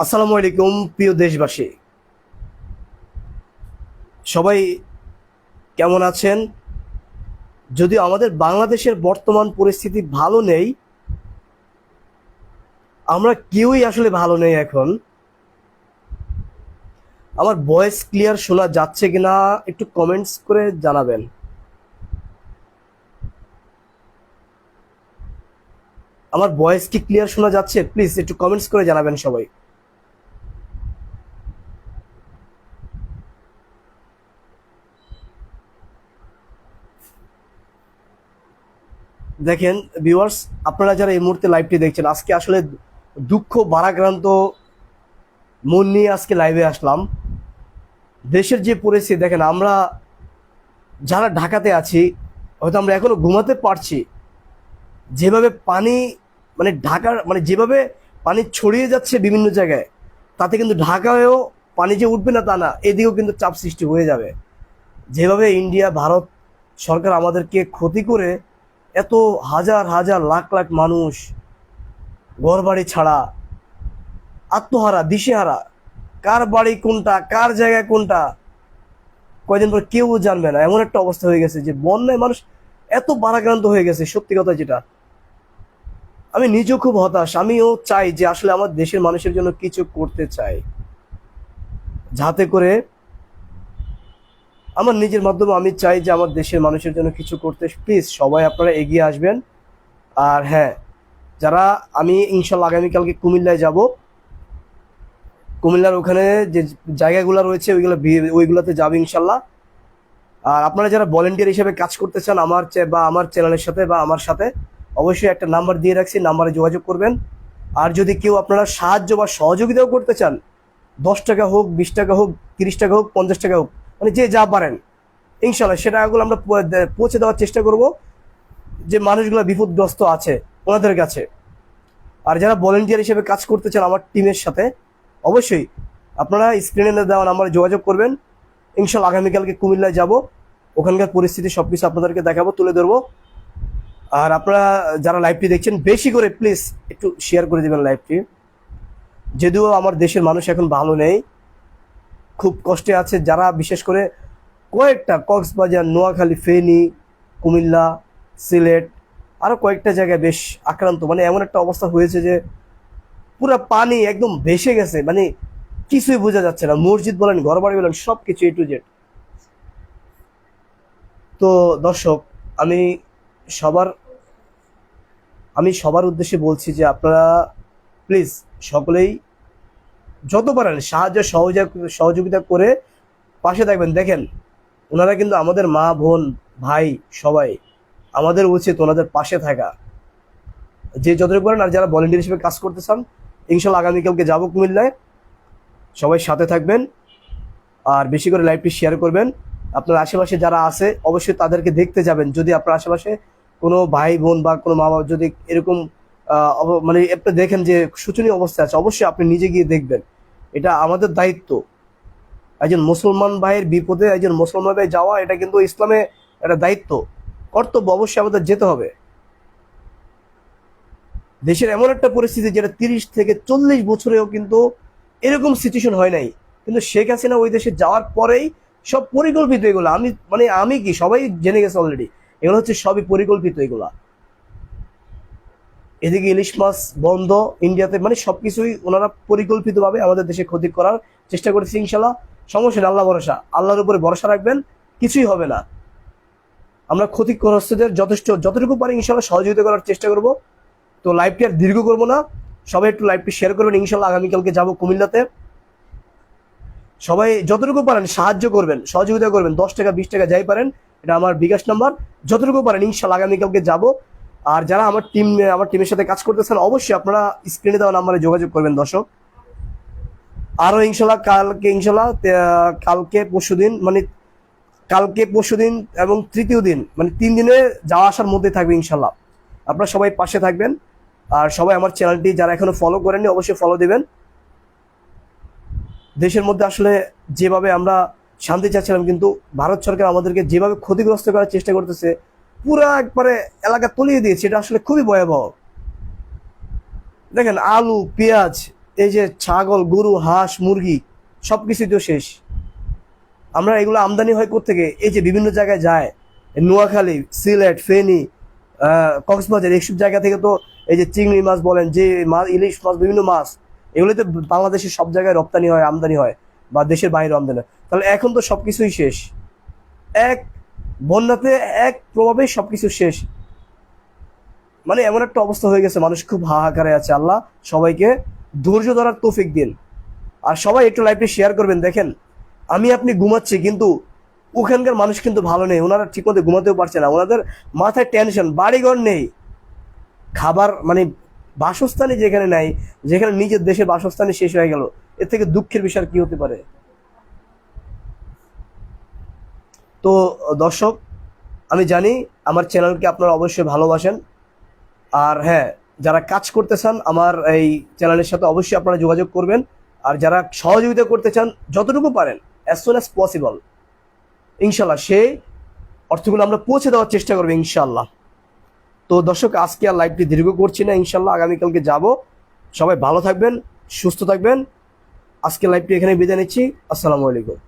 আসসালামু আলাইকুম প্রিয় দেশবাসী, সবাই কেমন আছেন? যদিও আমাদের বাংলাদেশের বর্তমান পরিস্থিতি ভালো নেই, আমরা কেউই আসলে ভালো নেই এখন। আমার ভয়েস ক্লিয়ার শোনা যাচ্ছে কিনা একটু কমেন্টস করে জানাবেন। আমার ভয়েস কি ক্লিয়ার শোনা যাচ্ছে? প্লিজ একটু কমেন্টস করে জানাবেন সবাই। দেখেন ভিউয়ার্স, আপনারা যারা এই মুহূর্তে লাইভটি দেখছেন, আজকে আসলে দুঃখ ভারাক্রান্ত মন নিয়ে আজকে লাইভে আসলাম। দেশের যে পরিস্থিতি দেখেন, আমরা যারা ঢাকাতে আছি হয়তো আমরা এখনো ঘুমাতে পারছি। যেভাবে পানি মানে ঢাকার মানে যেভাবে পানি ছড়িয়ে যাচ্ছে বিভিন্ন জায়গায়, তাতে কিন্তু ঢাকায়ও পানি যে উঠবে না তা না, এদিকেও কিন্তু চাপ সৃষ্টি হয়ে যাবে। যেভাবে ইন্ডিয়া ভারত সরকার আমাদেরকে ক্ষতি করে এত হাজার হাজার লাখ লাখ মানুষ ঘরবাড়ি ছাড়া, আত্মহারা, দিশেহারা, কার বাড়ি কোনটা, কার জায়গায় কোনটা, কয়দিন পর কেউ জানবে না, এমন একটা অবস্থা হয়ে গেছে যে বন্যায় মানুষ এত ভারাক্রান্ত হয়ে গেছে। সত্যি কথা যেটা, আমি নিজেও খুব হতাশ। আমিও চাই যে আসলে আমার দেশের মানুষের জন্য কিছু করতে চাই, যাতে করে আমার নিজের মাধ্যমে আমি চাই যে আমার দেশের মানুষের জন্য কিছু করতে। প্লিজ সবাই আপনারা এগিয়ে আসবেন। আর হ্যাঁ, যারা আমি ইনশাল্লাহ আগামীকালকে কুমিল্লায় যাব, কুমিল্লার ওখানে যে জায়গাগুলো রয়েছে ওইগুলোতে যাবো ইনশাল্লাহ। আর আপনারা যারা ভলেন্টিয়ার হিসেবে কাজ করতে চান বা আমার চ্যানেলের সাথে বা আমার সাথে, অবশ্যই একটা নাম্বার দিয়ে রাখছি, নাম্বারে যোগাযোগ করবেন। আর যদি কেউ আপনারা সাহায্য বা সহযোগিতাও করতে চান, 10 টাকা হোক, 20 টাকা হোক, 30 টাকা হোক, 50 টাকা হোক, মানে যে যা পারেন ইনশাল্লাহ সে টাকাগুলো আমরা পৌঁছে দেওয়ার চেষ্টা করব যে মানুষগুলো বিপদগ্রস্ত আছে ওনাদের কাছে। আর যারা ভলেন্টিয়ার হিসেবে কাজ করতে চান আমার টিমের সাথে, অবশ্যই আপনারা স্ক্রিনে দেওয়া নাম্বারে যোগাযোগ করবেন। ইনশাল্লাহ আগামীকালকে কুমিল্লায় যাব, ওখানকার পরিস্থিতি সবকিছু আপনাদেরকে দেখাবো, তুলে ধরবো। আর আপনারা যারা লাইভটি দেখছেন, বেশি করে প্লিজ একটু শেয়ার করে দেবেন লাইভটি। যদিও আমার দেশের মানুষ এখন ভালো নেই, খুব কষ্টে আছে। যারা বিশেষ করে কয়েকটা কক্সবাজার, নোয়াখালী, ফেনী, কুমিল্লা, সিলেট, আরও কয়েকটা জায়গায় বেশ আক্রান্ত, মানে এমন একটা অবস্থা হয়েছে যে পুরো পানি একদম ভেসে গেছে, মানে কিছুই বোঝা যাচ্ছে না। মসজিদ বলেন, ঘর বাড়ি বলেন, সব কিছু A to Z। তো দর্শক, আমি সবার আমি সবার উদ্দেশ্যে বলছি যে আপনারা প্লিজ সকলেই যত পারেন সাহায্য সহযোগিতা করে পাশে থাকবেন। দেখেন, ওনারা কিন্তু আমাদের মা, বোন, ভাই, সবাই। আমাদের উচিত ওনাদের পাশে থাকা, যে যতটুকু পারেন। আর যারা ভলেন্টিয়ার হিসেবে কাজ করতে চান, ইনশাল্লাহ আগামীকালকে যাবো কুমিল্লায়, সবাই সাথে থাকবেন। আর বেশি করে লাইভটি শেয়ার করবেন। আপনার আশেপাশে যারা আছে অবশ্যই তাদেরকে দেখতে যাবেন। যদি আপনার আশেপাশে কোনো ভাই বোন বা কোনো মা বাবা যদি এরকম মানে আপনি দেখেন যে শোচনীয় অবস্থায় আছে, অবশ্যই আপনি নিজে গিয়ে দেখবেন। এটা আমাদের দায়িত্ব। একজন মুসলমান ভাইয়ের বিপদে একজন মুসলমান ভাই যাওয়া, এটা কিন্তু ইসলামে একটা দায়িত্ব, কর্তব্য, অবশ্যই আমাদের যেতে হবে। দেশের এমন একটা পরিস্থিতি যেটা 30 থেকে 40 বছরেও কিন্তু এরকম সিচুয়েশন হয় নাই, কিন্তু শেখ হাসিনা ওই দেশে যাওয়ার পরেই সব পরিকল্পিত এগুলো। আমি কি সবাই জেনে গেছে অলরেডি, এগুলো হচ্ছে সবই পরিকল্পিত এগুলা। এদিকে ইলিশ মাছ বন্ধ ইন্ডিয়াতে, মানে সবকিছুই ওনারা পরিকল্পিতভাবে আমাদের দেশে ক্ষতি করার চেষ্টা করেছে। ইনশাল্লাহ সমস্যা নেই, আল্লাহ ভরসা, আল্লাহর উপরে ভরসা রাখবেন, কিছুই হবে না। আমরা ক্ষতিগ্রস্তদের যতটুকু পারি ইনশাল্লাহ সহযোগিতা করার চেষ্টা করব। তো লাইভটি আর দীর্ঘ করবো না, সবাই একটু লাইভটি শেয়ার করবেন। ইনশাল্লাহ আগামীকালকে যাব কুমিল্লাতে, সবাই যতটুকু পারেন সাহায্য করবেন, সহযোগিতা করবেন। 10 টাকা, 20 টাকা, যাই পারেন, এটা আমার বিকাশ নাম্বার। যতটুকু পারেন ইনশাল্লাহ আগামীকালকে যাব। আর যারা আমার টিমের সাথে কাজ করতেছেন, অবশ্যই আপনারা স্ক্রিনে দেওয়া নাম্বারে যোগাযোগ করবেন দর্শক। আরও ইনশাল্লাহ কালকে পরশুদিন এবং তৃতীয় দিন, মানে 3 দিনে যাওয়া আসার মধ্যে থাকবে ইনশাল্লাহ। আপনারা সবাই পাশে থাকবেন। আর সবাই আমার চ্যানেলটি যারা এখনো ফলো করেননি, অবশ্যই ফলো দিবেন। দেশের মধ্যে আসলে যেভাবে আমরা শান্তি চাচ্ছিলাম, কিন্তু ভারত সরকার আমাদেরকে যেভাবে ক্ষতিগ্রস্ত করার চেষ্টা করতেছে, পুরো একবারে এলাকা তলিয়ে দিয়েছে, এটা আসলে খুবই ভয়াবহ। দেখেন, আলু, পেঁয়াজ, এই যে ছাগল, গরু, হাঁস, মুরগি সব কিছুই তো শেষ। আমরা এগুলো আমদানি হয় কোত্থেকে? এই যে বিভিন্ন জায়গায় যায়, নোয়াখালী, সিলেট, ফেনী, কক্সবাজার, এইসব জায়গা থেকে তো এই যে চিংড়ি মাছ বলেন, যে মাছ, ইলিশ মাছ, বিভিন্ন মাছ, এগুলো তো বাংলাদেশের সব জায়গায় রপ্তানি হয়, আমদানি হয়, বা দেশের বাইরে আমদানি হয়। তাহলে এখন তো সবকিছুই শেষ, এক বন্যাতে এক প্রভাবে সবকিছু শেষ। মানে এমন একটা অবস্থা হয়ে গেছে, মানুষ খুব হাহাকারে আছে। আল্লাহ সবাইকে ধৈর্য ধরার তৌফিক দিন। আর সবাই একটু লাইভটি শেয়ার করবেন। দেখেন, আমি আপনি ঘুমাচ্ছি, কিন্তু ওখানকার মানুষ কিন্তু ভালো নেই, ওনারা ঠিকমতো ঘুমাতেও পারছে না, ওনাদের মাথায় টেনশন, বাড়িঘর নেই, খাবার মানে বাসস্থানই যেখানে নাই, যেখানে নিজের দেশের বাসস্থানই শেষ হয়ে গেল, এর থেকে দুঃখের বিষয় আর কি হতে পারে? তো দর্শক, আমি জানি আমার চ্যানেলকে আপনারা অবশ্যই ভালোবাসেন। আর হ্যাঁ, যারা কাজ করতে চান আমার এই চ্যানেলের সাথে অবশ্যই আপনারা যোগাযোগ করবেন। আর যারা সহযোগিতা করতে চান, যতটুকু পারেন, অ্যাজ সুন অ্যাজ পসিবল, ইনশাল্লাহ সেই অর্থগুলো আমরা পৌঁছে দেওয়ার চেষ্টা করবো ইনশাল্লাহ। তো দর্শক, আজকে আর লাইভটি দীর্ঘ করছি না, ইনশাল্লাহ আগামীকালকে যাব। সবাই ভালো থাকবেন, সুস্থ থাকবেন। আজকে লাইভটি এখানে বিদায় নিচ্ছি। আসসালামু আলাইকুম।